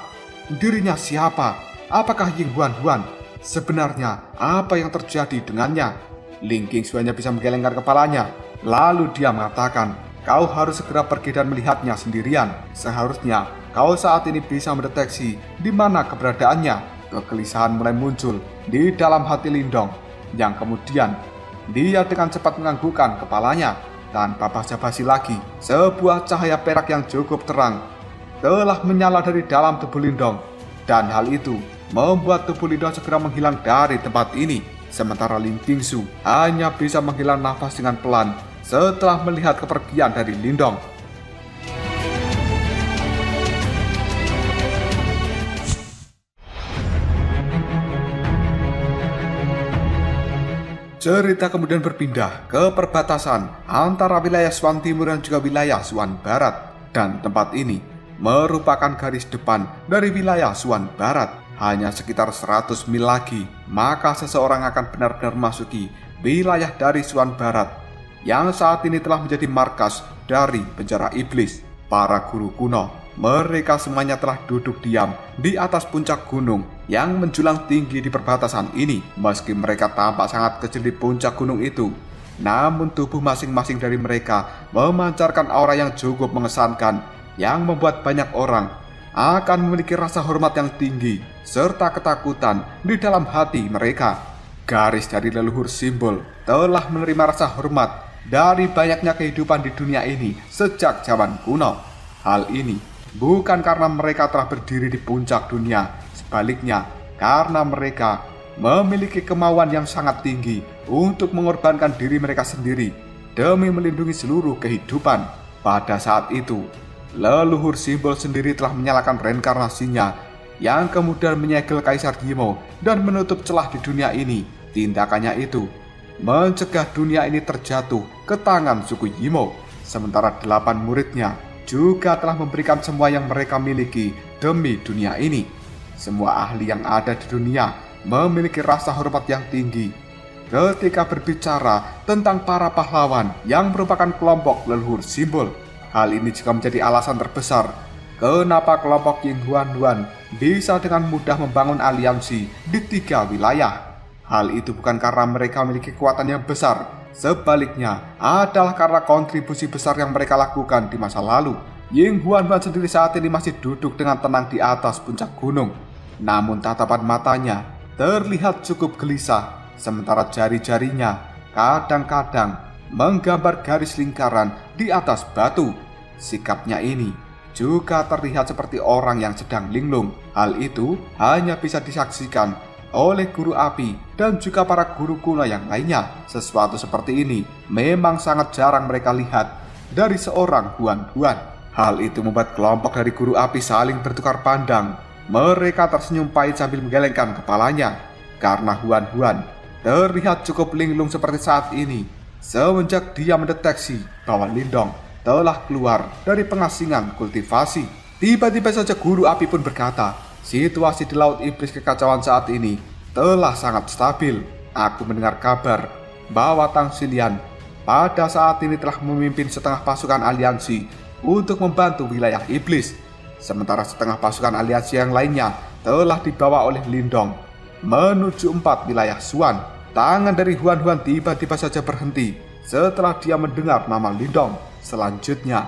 Dirinya siapa? Apakah Ying Huan? Sebenarnya apa yang terjadi dengannya? Ling Qingsu hanya bisa menggelengkan kepalanya. Lalu dia mengatakan, kau harus segera pergi dan melihatnya sendirian. Seharusnya kau saat ini bisa mendeteksi di mana keberadaannya. Kegelisahan mulai muncul di dalam hati Lindong, yang kemudian dia dengan cepat menganggukkan kepalanya. Tanpa basa-basi lagi, sebuah cahaya perak yang cukup terang telah menyala dari dalam tubuh Lindong. Dan hal itu membuat tubuh Lindong segera menghilang dari tempat ini. Sementara Ling Qingsu hanya bisa menghela nafas dengan pelan setelah melihat kepergian dari Lindong. Cerita kemudian berpindah ke perbatasan antara wilayah Xuan Timur dan juga wilayah Xuan Barat. Dan tempat ini merupakan garis depan dari wilayah Xuan Barat. Hanya sekitar 100 mil lagi, maka seseorang akan benar-benar memasuki wilayah dari Xuan Barat, yang saat ini telah menjadi markas dari penjara iblis. Para guru kuno, mereka semuanya telah duduk diam di atas puncak gunung yang menjulang tinggi di perbatasan ini. Meski mereka tampak sangat kecil di puncak gunung itu, namun tubuh masing-masing dari mereka memancarkan aura yang cukup mengesankan, yang membuat banyak orang akan memiliki rasa hormat yang tinggi serta ketakutan di dalam hati mereka. Garis dari leluhur simbol telah menerima rasa hormat dari banyaknya kehidupan di dunia ini sejak zaman kuno. Hal ini bukan karena mereka telah berdiri di puncak dunia. Sebaliknya, karena mereka memiliki kemauan yang sangat tinggi untuk mengorbankan diri mereka sendiri demi melindungi seluruh kehidupan. Pada saat itu, leluhur simbol sendiri telah menyalakan reinkarnasinya yang kemudian menyegel Kaisar Yimo dan menutup celah di dunia ini. Tindakannya itu mencegah dunia ini terjatuh ke tangan suku Yimo. Sementara 8 muridnya juga telah memberikan semua yang mereka miliki demi dunia ini. Semua ahli yang ada di dunia memiliki rasa hormat yang tinggi ketika berbicara tentang para pahlawan yang merupakan kelompok leluhur simbol. Hal ini juga menjadi alasan terbesar kenapa kelompok Ying Huan bisa dengan mudah membangun aliansi di 3 wilayah. Hal itu bukan karena mereka memiliki kekuatan yang besar, sebaliknya adalah karena kontribusi besar yang mereka lakukan di masa lalu. Ying Huan sendiri saat ini masih duduk dengan tenang di atas puncak gunung. Namun tatapan matanya terlihat cukup gelisah, sementara jari-jarinya kadang-kadang menggambar garis lingkaran di atas batu. Sikapnya ini juga terlihat seperti orang yang sedang linglung. Hal itu hanya bisa disaksikan oleh guru api dan juga para guru kuno yang lainnya. Sesuatu seperti ini memang sangat jarang mereka lihat dari seorang Huan. Hal itu membuat kelompok dari guru api saling bertukar pandang. Mereka tersenyum pahit sambil menggelengkan kepalanya karena Huan terlihat cukup linglung seperti saat ini semenjak dia mendeteksi bahwa Lindong telah keluar dari pengasingan kultivasi. Tiba-tiba saja guru api pun berkata, situasi di Laut Iblis Kekacauan saat ini telah sangat stabil. Aku mendengar kabar bahwa Tang Xilian pada saat ini telah memimpin setengah pasukan aliansi untuk membantu wilayah iblis. Sementara setengah pasukan aliansi yang lainnya telah dibawa oleh Lindong menuju 4 wilayah Xuan. Tangan dari Huan tiba-tiba saja berhenti setelah dia mendengar nama Lindong. Selanjutnya,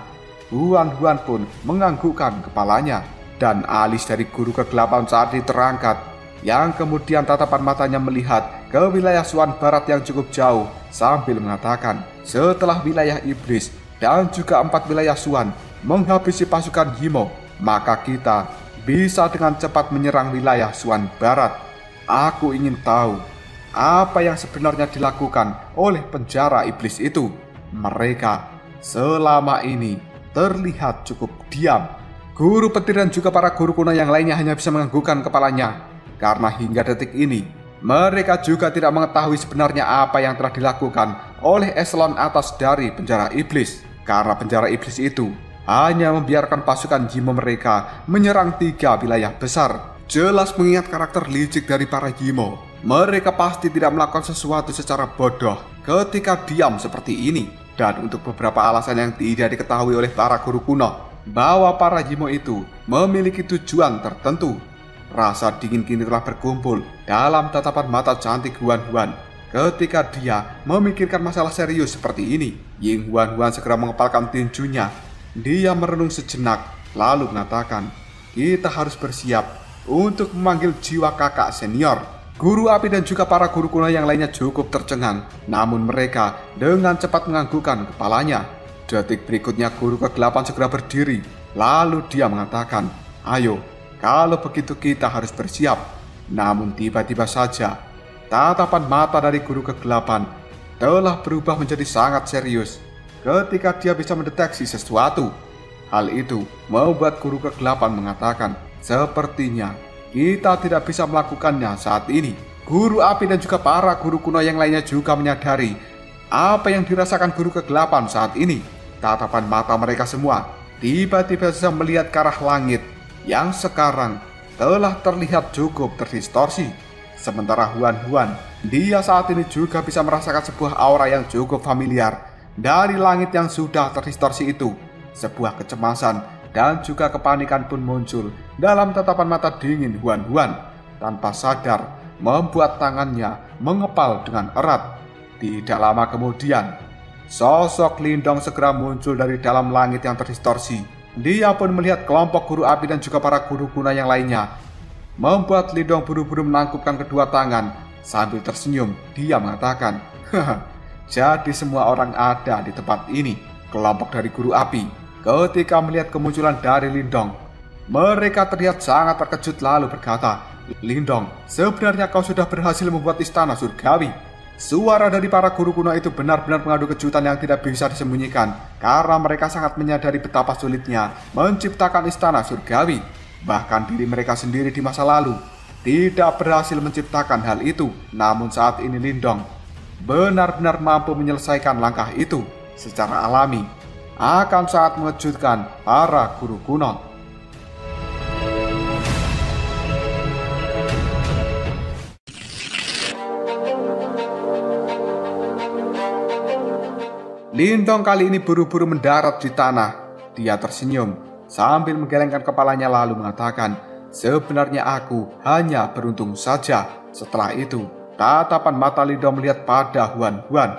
Huan pun menganggukkan kepalanya dan alis dari guru ke-8 saat ini terangkat, yang kemudian tatapan matanya melihat ke wilayah Xuan Barat yang cukup jauh sambil mengatakan, setelah wilayah iblis dan juga 4 wilayah Xuan menghabisi pasukan Yimo, maka kita bisa dengan cepat menyerang wilayah Xuan Barat. Aku ingin tahu apa yang sebenarnya dilakukan oleh penjara iblis itu. Mereka selama ini terlihat cukup diam. Guru petir dan juga para guru kuno yang lainnya hanya bisa menganggukkan kepalanya, karena hingga detik ini mereka juga tidak mengetahui sebenarnya apa yang telah dilakukan oleh eselon atas dari penjara iblis. Karena penjara iblis itu hanya membiarkan pasukan Yimo mereka menyerang 3 wilayah besar. Jelas mengingat karakter licik dari para Yimo, mereka pasti tidak melakukan sesuatu secara bodoh ketika diam seperti ini. Dan untuk beberapa alasan yang tidak diketahui oleh para guru kuno, bahwa para Yimo itu memiliki tujuan tertentu. Rasa dingin kini telah berkumpul dalam tatapan mata cantik Huan ketika dia memikirkan masalah serius seperti ini. Ying Huan segera mengepalkan tinjunya. Dia merenung sejenak lalu mengatakan, kita harus bersiap untuk memanggil jiwa kakak senior. Guru api dan juga para guru kuno yang lainnya cukup tercengang, namun mereka dengan cepat menganggukkan kepalanya. Detik berikutnya guru ke-8 segera berdiri, lalu dia mengatakan, ayo, kalau begitu kita harus bersiap. Namun tiba-tiba saja, tatapan mata dari guru ke-8 telah berubah menjadi sangat serius ketika dia bisa mendeteksi sesuatu. Hal itu membuat guru ke-8 mengatakan, sepertinya kita tidak bisa melakukannya saat ini. Guru api dan juga para guru kuno yang lainnya juga menyadari apa yang dirasakan guru ke-8 saat ini. Tatapan mata mereka semua tiba-tiba saja melihat ke arah langit yang sekarang telah terlihat cukup terdistorsi. Sementara Huan, dia saat ini juga bisa merasakan sebuah aura yang cukup familiar dari langit yang sudah terdistorsi itu. Sebuah kecemasan dan juga kepanikan pun muncul dalam tatapan mata dingin Huan. Tanpa sadar membuat tangannya mengepal dengan erat. Tidak lama kemudian, sosok Lindong segera muncul dari dalam langit yang terdistorsi. Dia pun melihat kelompok guru api dan juga para guru kuno yang lainnya. Membuat Lindong buru-buru menangkupkan kedua tangan. Sambil tersenyum, dia mengatakan, haha, jadi semua orang ada di tempat ini. Kelompok dari guru api, ketika melihat kemunculan dari Lindong. Mereka terlihat sangat terkejut lalu berkata, "Lindong, sebenarnya kau sudah berhasil membuat istana surgawi." Suara dari para guru kuno itu benar-benar mengadu kejutan yang tidak bisa disembunyikan, karena mereka sangat menyadari betapa sulitnya menciptakan istana surgawi. Bahkan diri mereka sendiri di masa lalu tidak berhasil menciptakan hal itu. Namun saat ini Lindong benar-benar mampu menyelesaikan langkah itu secara alami. Akan sangat mengejutkan para guru kuno. Lindong kali ini buru-buru mendarat di tanah. Dia tersenyum sambil menggelengkan kepalanya lalu mengatakan, "Sebenarnya aku hanya beruntung saja." Setelah itu, tatapan mata Lindong melihat pada Huan-Huan.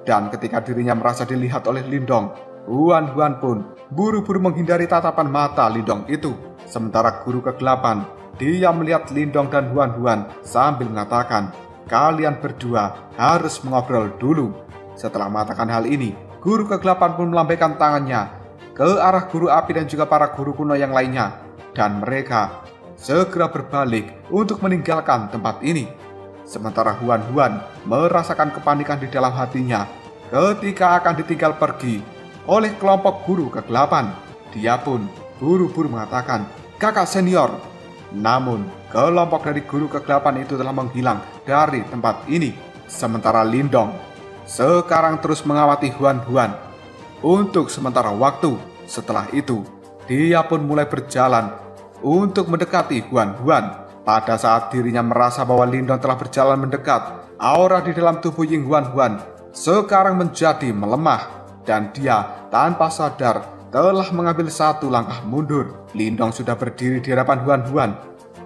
Dan ketika dirinya merasa dilihat oleh Lindong, Huan-Huan pun buru-buru menghindari tatapan mata Lindong itu. Sementara guru ke-8, dia melihat Lindong dan Huan-Huan sambil mengatakan, "Kalian berdua harus mengobrol dulu." Setelah mengatakan hal ini, guru ke-8 pun melambaikan tangannya ke arah guru api dan juga para guru kuno yang lainnya. Dan mereka segera berbalik untuk meninggalkan tempat ini. Sementara Huan-Huan merasakan kepanikan di dalam hatinya ketika akan ditinggal pergi oleh kelompok guru ke-8. Dia pun buru-buru mengatakan, "Kakak senior." Namun, kelompok dari guru ke-8 itu telah menghilang dari tempat ini. Sementara Lindong sekarang terus mengawati Huan-Huan untuk sementara waktu. Setelah itu, dia pun mulai berjalan untuk mendekati Huan-Huan. Pada saat dirinya merasa bahwa Lindong telah berjalan mendekat, aura di dalam tubuh Ying Huan-Huan sekarang menjadi melemah. Dan dia tanpa sadar telah mengambil satu langkah mundur. Lindong sudah berdiri di hadapan Huan-Huan.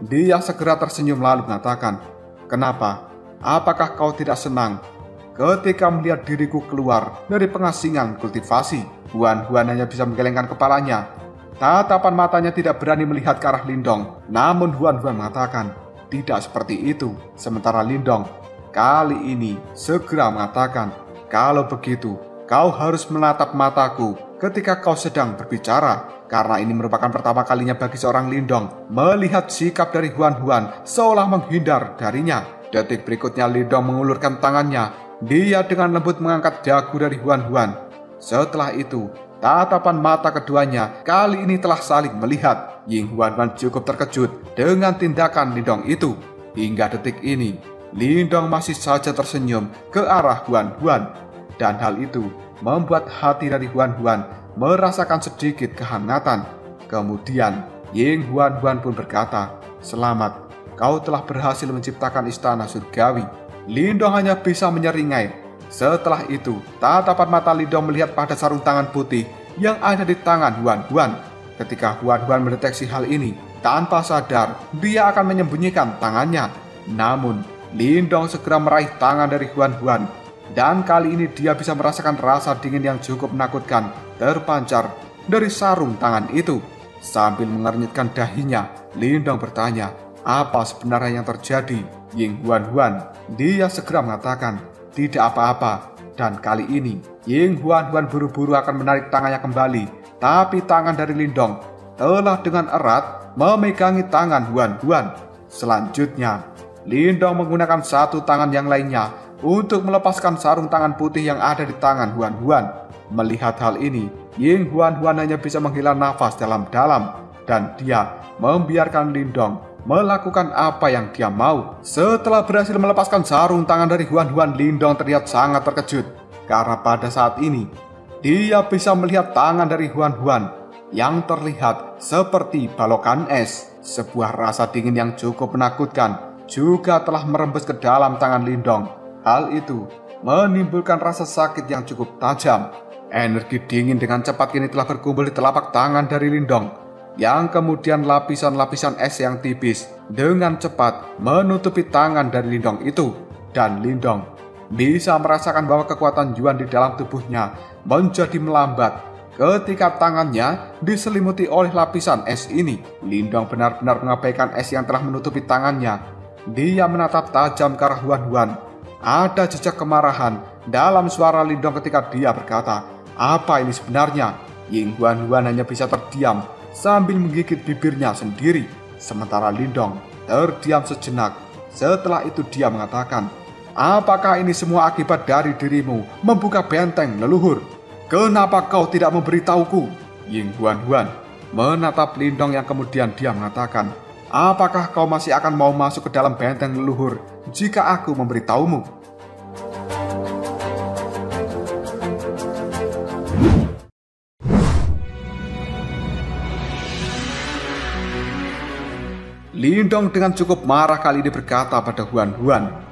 Dia segera tersenyum lalu mengatakan, "Kenapa? Apakah kau tidak senang ketika melihat diriku keluar dari pengasingan kultivasi?" Huan-Huan hanya bisa menggelengkan kepalanya. Tatapan matanya tidak berani melihat ke arah Lindong. Namun Huan-Huan mengatakan, "Tidak seperti itu." Sementara Lindong kali ini segera mengatakan, "Kalau begitu, kau harus menatap mataku ketika kau sedang berbicara." Karena ini merupakan pertama kalinya bagi seorang Lindong melihat sikap dari Huan-Huan seolah menghindar darinya. Detik berikutnya Lindong mengulurkan tangannya. Dia dengan lembut mengangkat dagu dari Huan-Huan. Setelah itu, tatapan mata keduanya kali ini telah saling melihat. Ying Huan-Huan cukup terkejut dengan tindakan Lindong itu. Hingga detik ini, Lindong masih saja tersenyum ke arah Huan-Huan. Dan hal itu membuat hati dari Huan-Huan merasakan sedikit kehangatan. Kemudian, Ying Huan-Huan pun berkata, "Selamat, kau telah berhasil menciptakan istana surgawi." Lindong hanya bisa menyeringai. Setelah itu, tatapan mata Lindong melihat pada sarung tangan putih yang ada di tangan Huan-Huan. Ketika Huan-Huan mendeteksi hal ini, tanpa sadar dia akan menyembunyikan tangannya. Namun, Lindong segera meraih tangan dari Huan-Huan. Dan kali ini dia bisa merasakan rasa dingin yang cukup menakutkan terpancar dari sarung tangan itu. Sambil mengernyitkan dahinya, Lindong bertanya, "Apa sebenarnya yang terjadi?" Ying Huan-Huan, dia segera mengatakan, "Tidak apa-apa." Dan kali ini, Ying Huan-Huan buru-buru akan menarik tangannya kembali. Tapi tangan dari Lindong telah dengan erat memegangi tangan Huan-Huan. Selanjutnya, Lindong menggunakan satu tangan yang lainnya untuk melepaskan sarung tangan putih yang ada di tangan Huan-Huan. Melihat hal ini, Ying Huan-Huan hanya bisa menghela nafas dalam-dalam. Dan dia membiarkan Lindong melakukan apa yang dia mau. Setelah berhasil melepaskan sarung tangan dari Huan-Huan, Lindong terlihat sangat terkejut. Karena pada saat ini, dia bisa melihat tangan dari Huan-Huan yang terlihat seperti balokan es. Sebuah rasa dingin yang cukup menakutkan juga telah merembes ke dalam tangan Lindong. Hal itu menimbulkan rasa sakit yang cukup tajam. Energi dingin dengan cepat kini telah berkumpul di telapak tangan dari Lindong, yang kemudian lapisan-lapisan es yang tipis dengan cepat menutupi tangan dari Lindong itu. Dan Lindong bisa merasakan bahwa kekuatan Yuan di dalam tubuhnya menjadi melambat ketika tangannya diselimuti oleh lapisan es ini. Lindong benar-benar mengabaikan es yang telah menutupi tangannya. Dia menatap tajam ke arah Huan-Huan. Ada jejak kemarahan dalam suara Lindong ketika dia berkata, "Apa ini sebenarnya?" Ying Huan hanya bisa terdiam sambil menggigit bibirnya sendiri. Sementara Lindong terdiam sejenak. Setelah itu dia mengatakan, "Apakah ini semua akibat dari dirimu membuka benteng leluhur? Kenapa kau tidak memberitahuku?" Ying Huan menatap Lindong yang kemudian dia mengatakan, "Apakah kau masih akan mau masuk ke dalam benteng leluhur jika aku memberitahumu?" Lindong dengan cukup marah kali ini berkata pada Huan,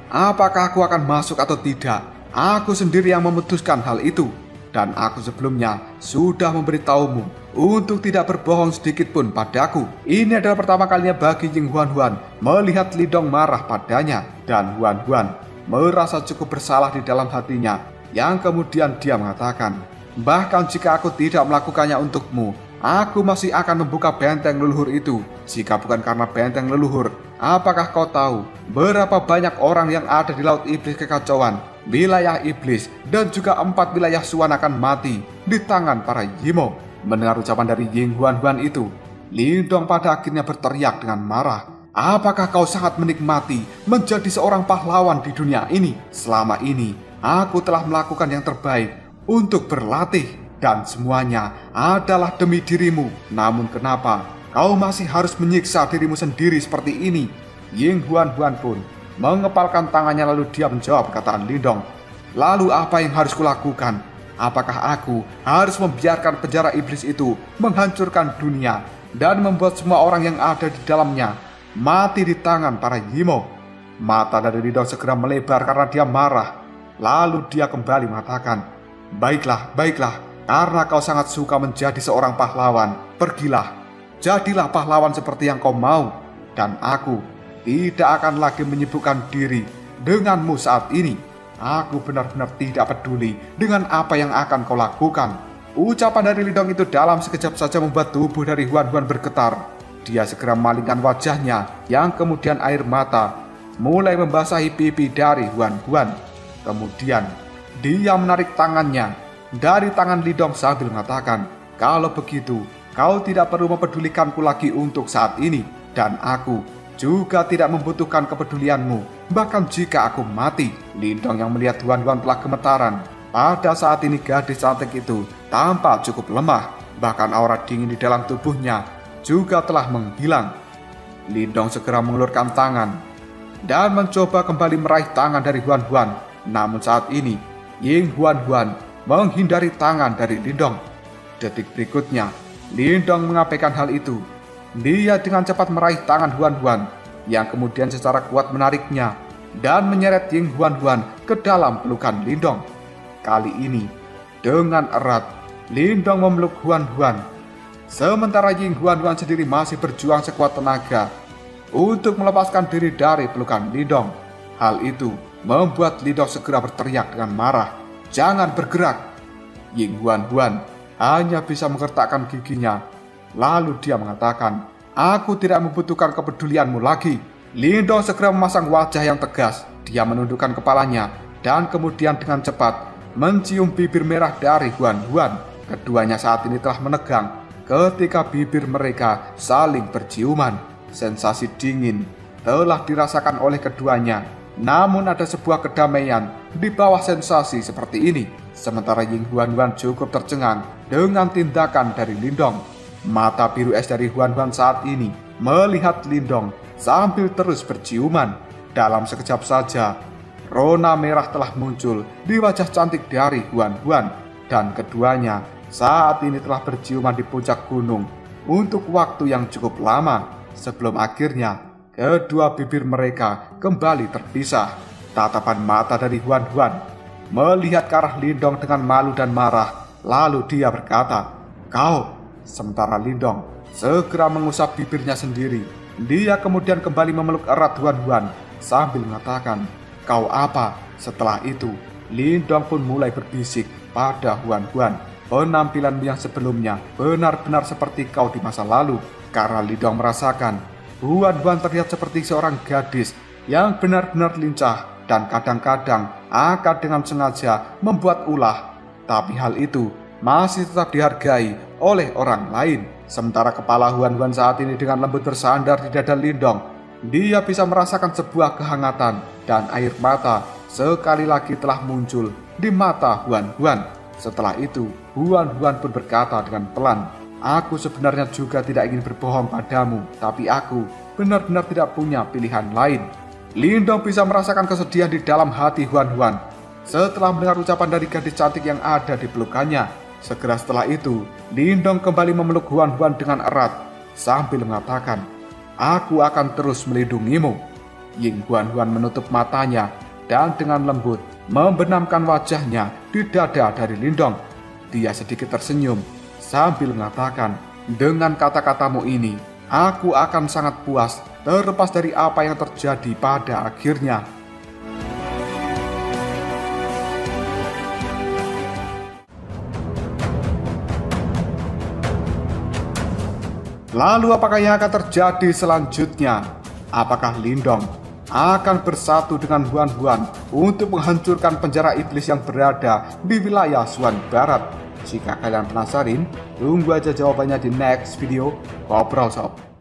"Apakah aku akan masuk atau tidak? Aku sendiri yang memutuskan hal itu. Dan aku sebelumnya sudah memberitahumu untuk tidak berbohong sedikit pun padaku." Ini adalah pertama kalinya bagi Ying Huan melihat Lindong marah padanya. Dan Huan merasa cukup bersalah di dalam hatinya. Yang kemudian dia mengatakan, "Bahkan jika aku tidak melakukannya untukmu, aku masih akan membuka benteng leluhur itu. Jika bukan karena benteng leluhur, apakah kau tahu berapa banyak orang yang ada di Laut Iblis Kekacauan, wilayah iblis, dan juga 4 wilayah Suan akan mati di tangan para Yimo?" Mendengar ucapan dari Ying Huan itu, Lindong pada akhirnya berteriak dengan marah, "Apakah kau sangat menikmati menjadi seorang pahlawan di dunia ini? Selama ini, aku telah melakukan yang terbaik untuk berlatih. Dan semuanya adalah demi dirimu. Namun kenapa kau masih harus menyiksa dirimu sendiri seperti ini?" Ying Huan pun mengepalkan tangannya lalu dia menjawab perkataan Lindong. "Lalu apa yang harus kulakukan? Apakah aku harus membiarkan penjara iblis itu menghancurkan dunia dan membuat semua orang yang ada di dalamnya mati di tangan para Yimo?" Mata dari Lindong segera melebar karena dia marah. Lalu dia kembali mengatakan, Baiklah. Karena kau sangat suka menjadi seorang pahlawan, pergilah, jadilah pahlawan seperti yang kau mau. Dan aku tidak akan lagi menyibukkan diri denganmu saat ini. Aku benar-benar tidak peduli dengan apa yang akan kau lakukan." Ucapan dari Lindong itu dalam sekejap saja membuat tubuh dari Huan bergetar. Dia segera memalingkan wajahnya yang kemudian air mata mulai membasahi pipi dari Huan. Kemudian dia menarik tangannya dari tangan Lindong sambil mengatakan, "Kalau begitu, kau tidak perlu mempedulikanku lagi untuk saat ini. Dan aku juga tidak membutuhkan kepedulianmu, bahkan jika aku mati." Lindong yang melihat Huan telah gemetaran. Pada saat ini gadis cantik itu tampak cukup lemah. Bahkan aura dingin di dalam tubuhnya juga telah menghilang. Lindong segera mengulurkan tangan dan mencoba kembali meraih tangan dari Huan. Namun saat ini, Ying Huan menghindari tangan dari Lindong. Detik berikutnya, Lindong mengabaikan hal itu. Dia dengan cepat meraih tangan Huan yang kemudian secara kuat menariknya dan menyeret Ying Huan ke dalam pelukan Lindong. Kali ini, dengan erat, Lindong memeluk Huan. Sementara Ying Huan sendiri masih berjuang sekuat tenaga untuk melepaskan diri dari pelukan Lindong. Hal itu membuat Lindong segera berteriak dengan marah, "Jangan bergerak!" Ying Huan hanya bisa menggertakkan giginya. Lalu dia mengatakan, "Aku tidak membutuhkan kepedulianmu lagi." Lindong segera memasang wajah yang tegas. Dia menundukkan kepalanya dan kemudian dengan cepat mencium bibir merah dari Huan. Keduanya saat ini telah menegang ketika bibir mereka saling berciuman. Sensasi dingin telah dirasakan oleh keduanya. Namun ada sebuah kedamaian di bawah sensasi seperti ini. Sementara Ying Huan cukup tercengang dengan tindakan dari Lindong. Mata biru es dari Huan saat ini melihat Lindong sambil terus berciuman. Dalam sekejap saja, rona merah telah muncul di wajah cantik dari Huan. Dan keduanya saat ini telah berciuman di puncak gunung untuk waktu yang cukup lama sebelum akhirnya kedua bibir mereka kembali terpisah. Tatapan mata dari Huan melihat ke arah Lindong dengan malu dan marah. Lalu dia berkata, "Kau." Sementara Lindong segera mengusap bibirnya sendiri. Dia kemudian kembali memeluk erat Huan sambil mengatakan, "Kau apa?" Setelah itu, Lindong pun mulai berbisik pada Huan, "Penampilan yang sebelumnya benar-benar seperti kau di masa lalu." Karena Lindong merasakan Huan terlihat seperti seorang gadis yang benar-benar lincah dan kadang-kadang akan dengan sengaja membuat ulah. Tapi hal itu masih tetap dihargai oleh orang lain. Sementara kepala Huan saat ini dengan lembut bersandar di dada Lindong. Dia bisa merasakan sebuah kehangatan dan air mata sekali lagi telah muncul di mata Huan. Setelah itu, Huan pun berkata dengan pelan, "Aku sebenarnya juga tidak ingin berbohong padamu, tapi aku benar-benar tidak punya pilihan lain." Lindong bisa merasakan kesedihan di dalam hati Huan setelah mendengar ucapan dari gadis cantik yang ada di pelukannya. Segera setelah itu, Lindong kembali memeluk Huan dengan erat sambil mengatakan, "Aku akan terus melindungimu." Ying Huan menutup matanya dan dengan lembut membenamkan wajahnya di dada dari Lindong. Dia sedikit tersenyum sambil mengatakan, "Dengan kata-katamu ini, aku akan sangat puas terlepas dari apa yang terjadi pada akhirnya." Lalu apakah yang akan terjadi selanjutnya? Apakah Lindong akan bersatu dengan Huan untuk menghancurkan penjara iblis yang berada di wilayah Xuan Barat? Jika kalian penasaran, tunggu aja jawabannya di next video Ngobrol Sob.